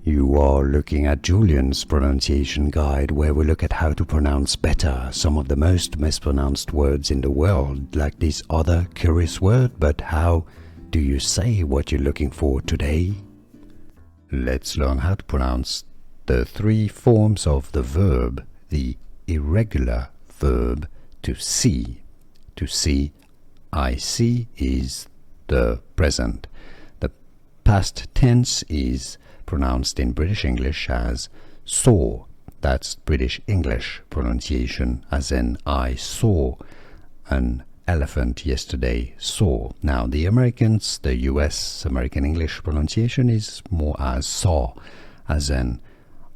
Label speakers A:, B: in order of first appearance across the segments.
A: You are looking at Julian's pronunciation guide, where we look at how to pronounce better some of the most mispronounced words in the world, like this other curious word. But how do you say what you're looking for today? Let's learn how to pronounce the three forms of the verb, the irregular verb to see. To see, I see, is the present. The past tense is pronounced in British English as saw. That's British English pronunciation, as in I saw an elephant yesterday, saw. Now the Americans, the US American English pronunciation is more as saw, as in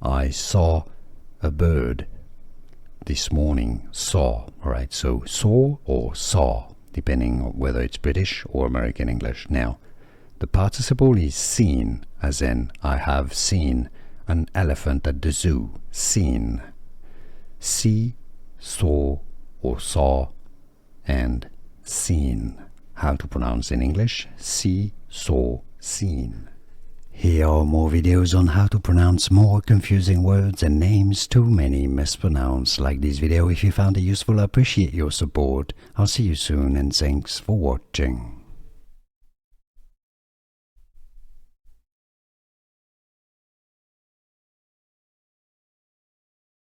A: I saw a bird this morning, saw. Alright, so saw or saw, depending on whether it's British or American English. Now the participle is seen, as in I have seen an elephant at the zoo, seen. See, saw or saw, and seen. How to pronounce in English: see, saw, seen. Here are more videos on how to pronounce more confusing words and names too many mispronounced. Like this video if you found it useful. I appreciate your support. I'll see you soon, and thanks for watching.